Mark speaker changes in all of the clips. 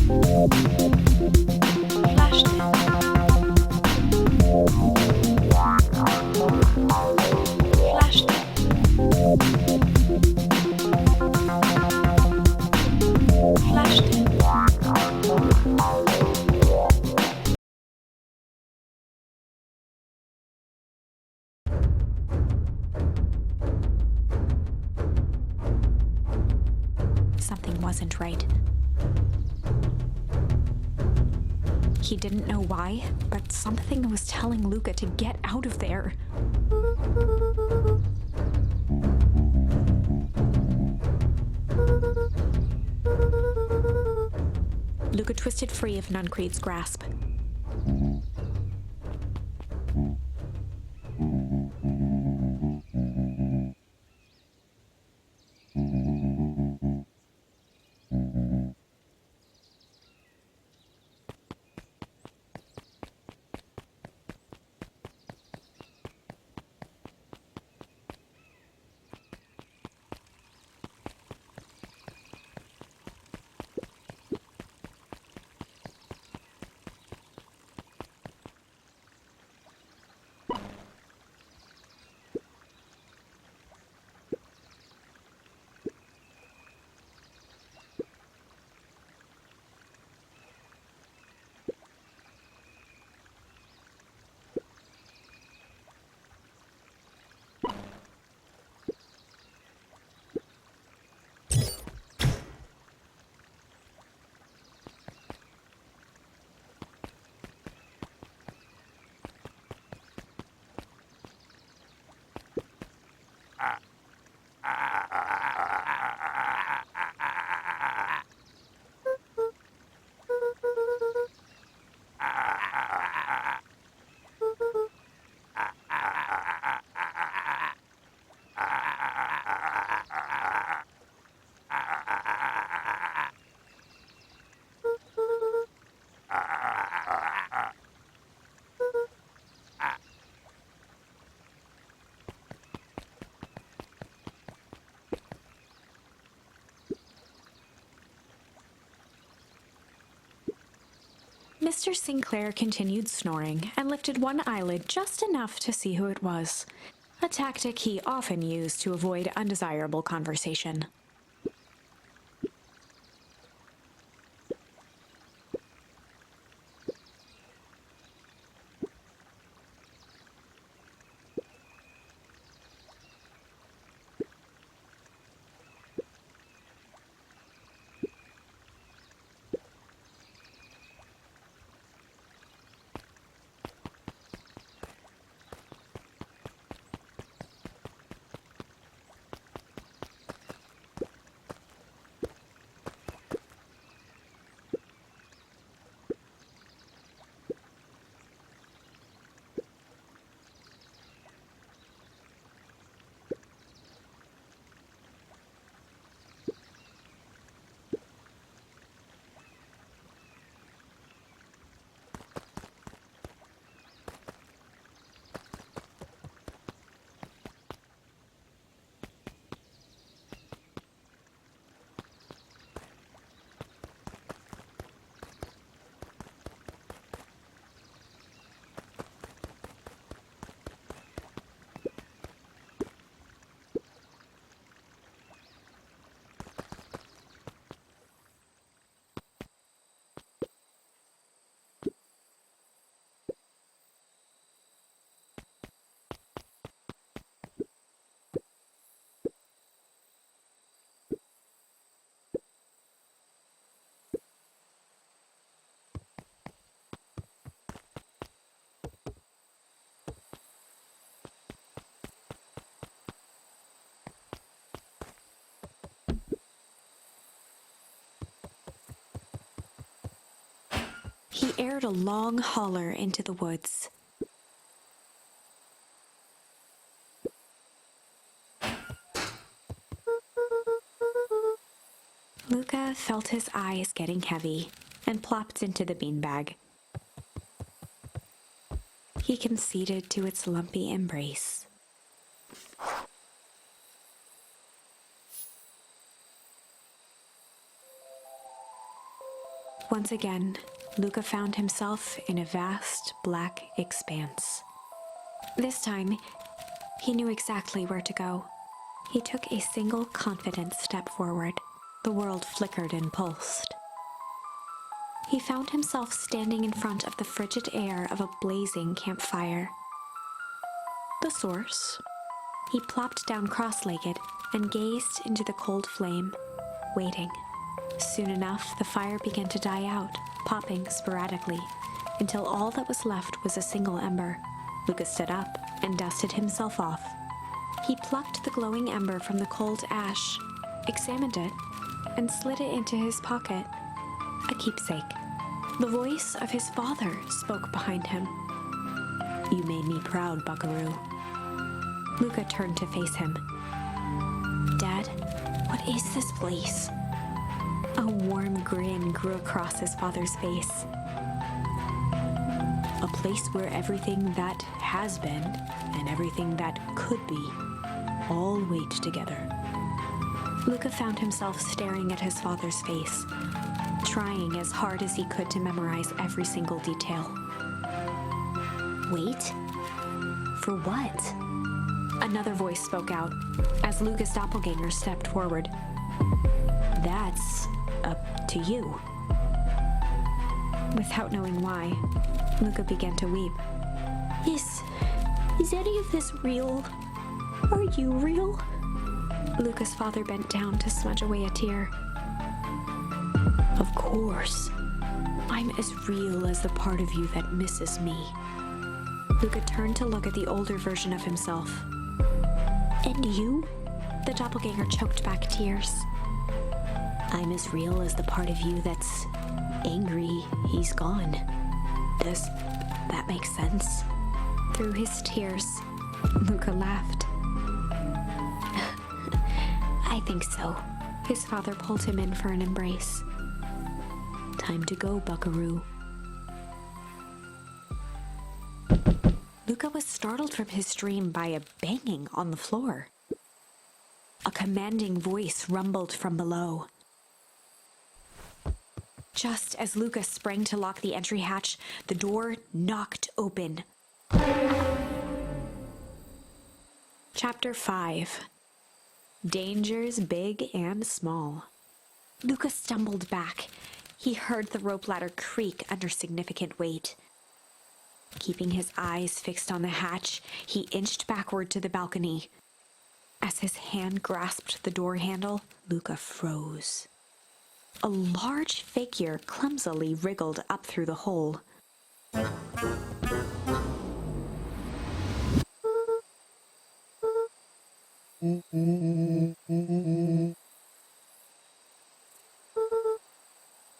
Speaker 1: Flashed it. Flashed it. Flashed it. Something wasn't right. He didn't know why, but something was telling Luka to get out of there. Luka twisted free of Nuncreed's grasp. Mr. Sinclair continued snoring and lifted one eyelid just enough to see who it was, a tactic he often used to avoid undesirable conversation. He aired a long holler into the woods. Luka felt his eyes getting heavy and plopped into the beanbag. He conceded to its lumpy embrace. Once again, Luka found himself in a vast black expanse. This time, he knew exactly where to go. He took a single confident step forward. The world flickered and pulsed. He found himself standing in front of the frigid air of a blazing campfire. The source? He plopped down cross-legged and gazed into the cold flame, waiting. Soon enough, the fire began to die out, popping sporadically, until all that was left was a single ember. Luka stood up and dusted himself off. He plucked the glowing ember from the cold ash, examined it, and slid it into his pocket. A keepsake. The voice of his father spoke behind him. "You made me proud, Buckaroo." Luka turned to face him. "Dad, what is this place?" A warm grin grew across his father's face. "A place where everything that has been and everything that could be all wait together." Luka found himself staring at his father's face, trying as hard as he could to memorize every single detail. "Wait? For what?" Another voice spoke out as Luka's doppelganger stepped forward. "That's up to you." Without knowing why, Luka began to weep. Is any of this real? Are you real?" Luka's father bent down to smudge away a tear. "Of course. I'm as real as the part of you that misses me." Luka turned to look at the older version of himself. "And you?" The doppelganger choked back tears. "I'm as real as the part of you that's angry he's gone. Does that make sense?" Through his tears, Luka laughed. "I think so." His father pulled him in for an embrace. "Time to go, Buckaroo." Luka was startled from his dream by a banging on the floor. A commanding voice rumbled from below. Just as Luka sprang to lock the entry hatch, the door knocked open. Chapter 5. Dangers Big and Small. Luka stumbled back. He heard the rope ladder creak under significant weight. Keeping his eyes fixed on the hatch, he inched backward to the balcony. As his hand grasped the door handle, Luka froze. A large figure clumsily wriggled up through the hole.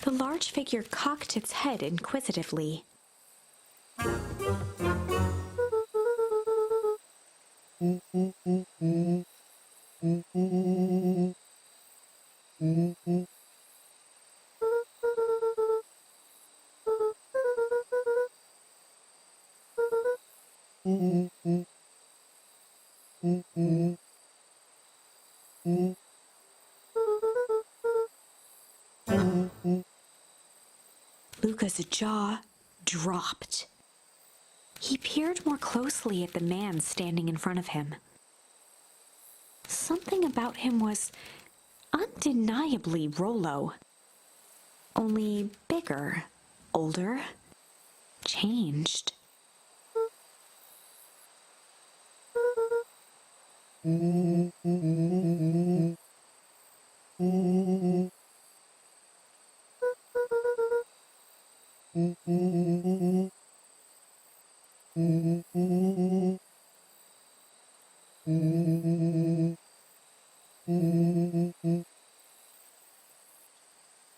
Speaker 1: The large figure cocked its head inquisitively. Luka's jaw dropped. He peered more closely at the man standing in front of him. Something about him was undeniably Rollo. Only bigger, older, changed.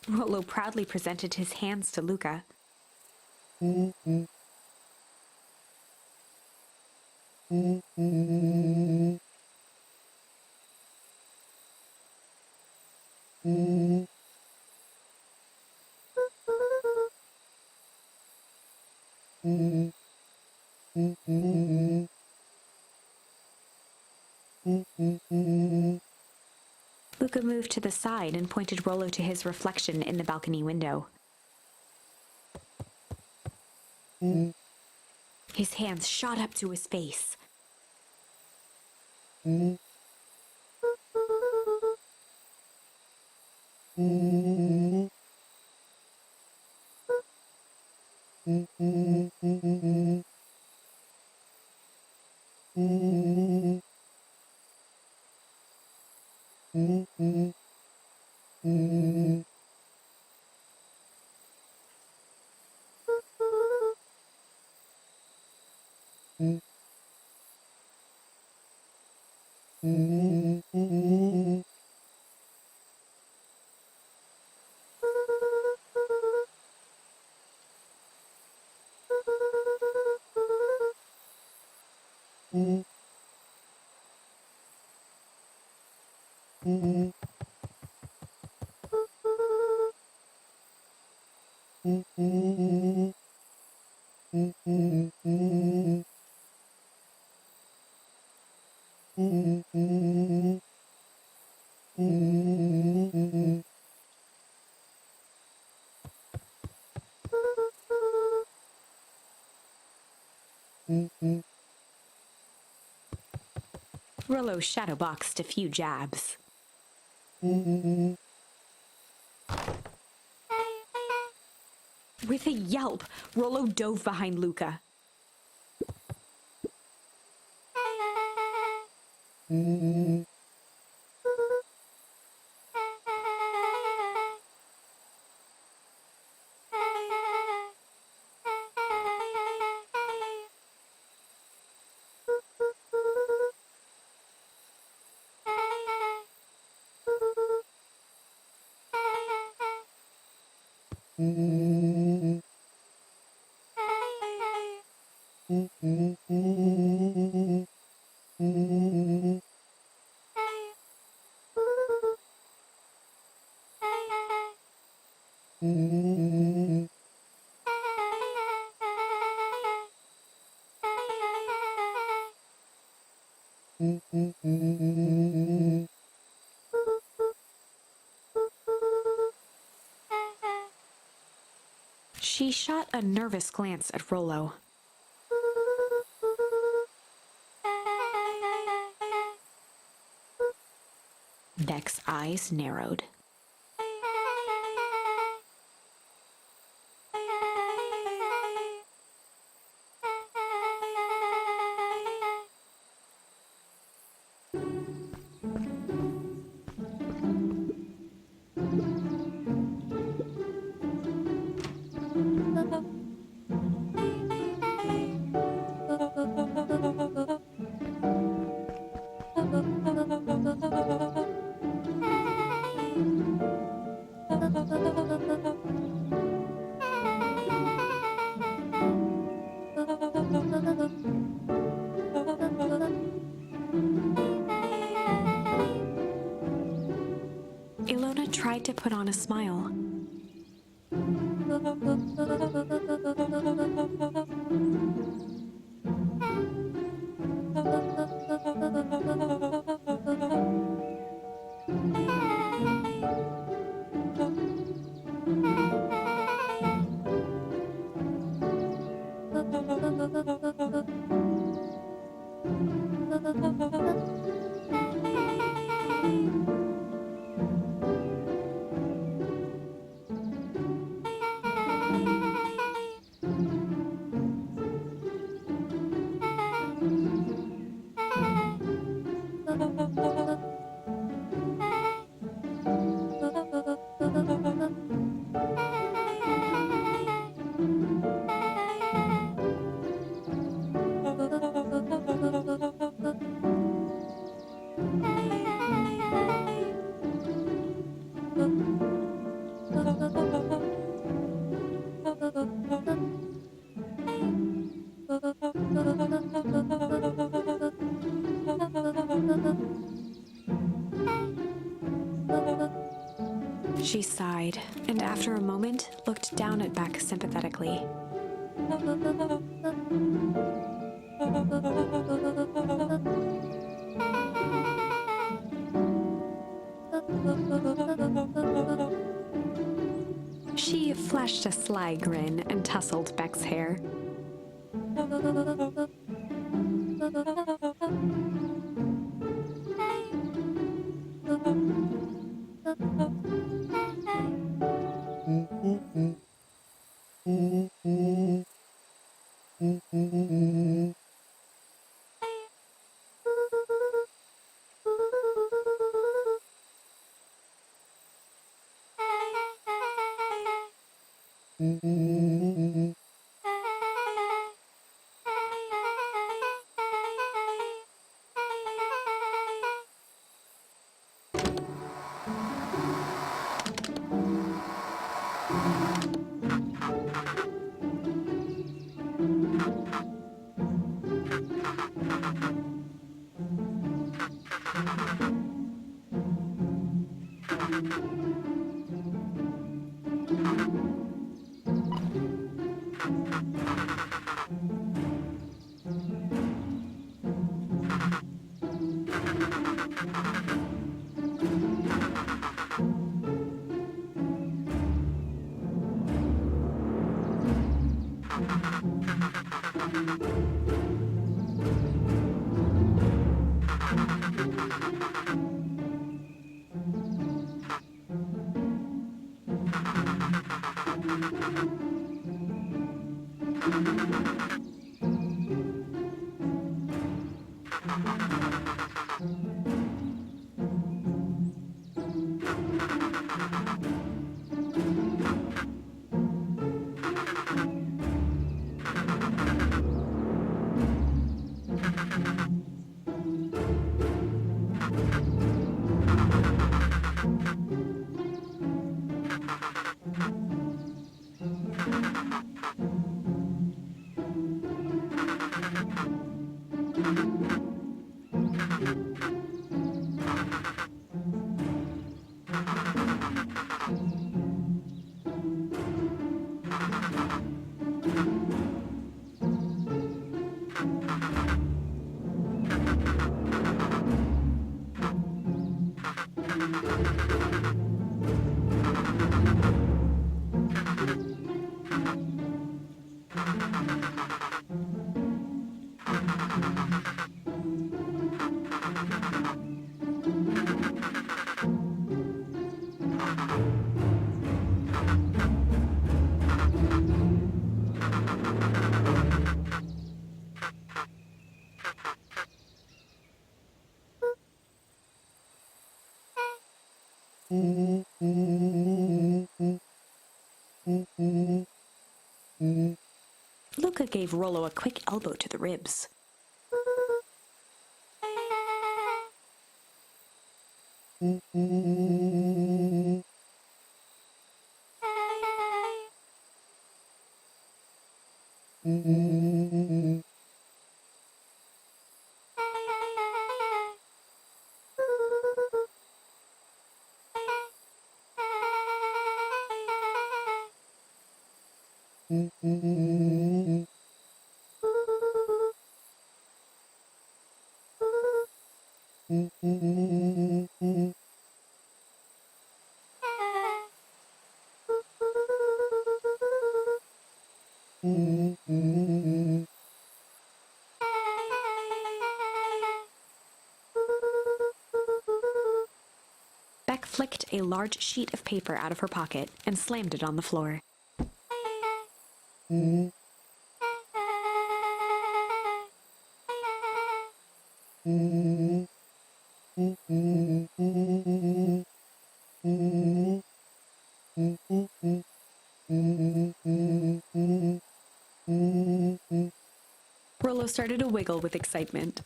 Speaker 1: Rollo proudly presented his hands to Luka. Luka moved to the side and pointed Rollo to his reflection in the balcony window. His hands shot up to his face. Rollo shadowboxed a few jabs. With a yelp, Rollo dove behind Luka. She shot a nervous glance at Rollo. Beck's eyes narrowed. Ilona tried to put on a smile. She sighed, and after a moment, looked down at Beck sympathetically. She flashed a sly grin and tousled Beck's hair. Luka gave Rollo a quick elbow to the ribs. Beck flicked a large sheet of paper out of her pocket and slammed it on the floor. Rollo started to wiggle with excitement.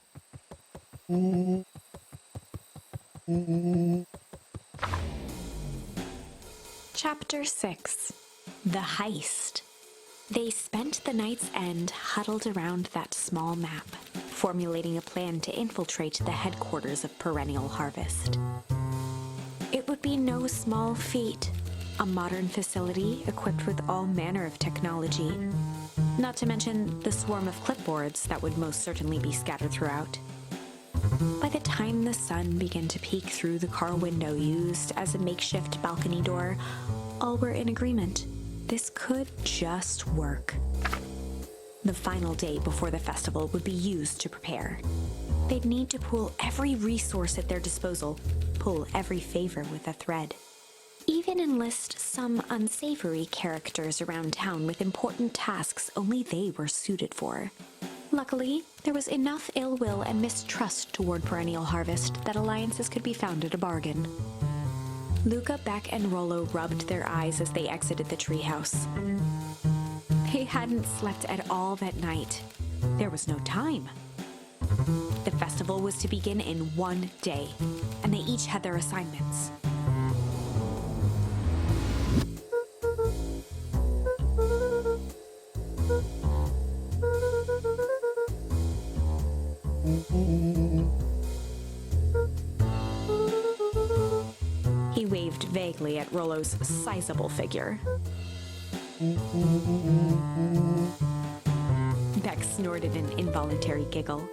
Speaker 1: Chapter 6. The Heist. They spent the night's end huddled around that small map, formulating a plan to infiltrate the headquarters of Perennial Harvest. It would be no small feat, a modern facility equipped with all manner of technology, not to mention the swarm of clipboards that would most certainly be scattered throughout. By the time the sun began to peek through the car window used as a makeshift balcony door, all were in agreement. This could just work. The final day before the festival would be used to prepare. They'd need to pool every resource at their disposal, pull every favor with a thread. Even enlist some unsavory characters around town with important tasks only they were suited for. Luckily, there was enough ill will and mistrust toward Perennial Harvest that alliances could be found at a bargain. Luka, Beck, and Rollo rubbed their eyes as they exited the treehouse. They hadn't slept at all that night. There was no time. The festival was to begin in one day, and they each had their assignments. He waved vaguely at Rollo's sizable figure. Beck snorted an involuntary giggle.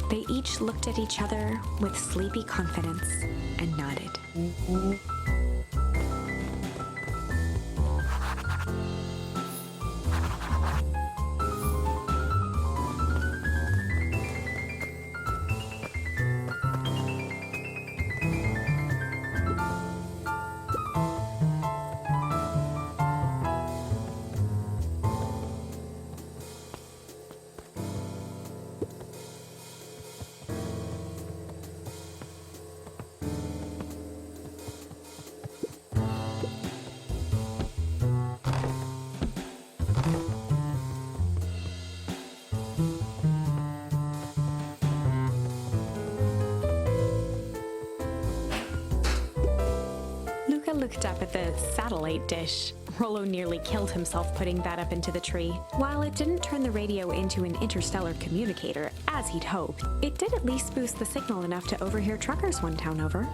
Speaker 1: They each looked at each other with sleepy confidence and nodded. Luka looked up at the satellite dish. Rollo nearly killed himself putting that up into the tree. While it didn't turn the radio into an interstellar communicator, as he'd hoped, it did at least boost the signal enough to overhear truckers one town over.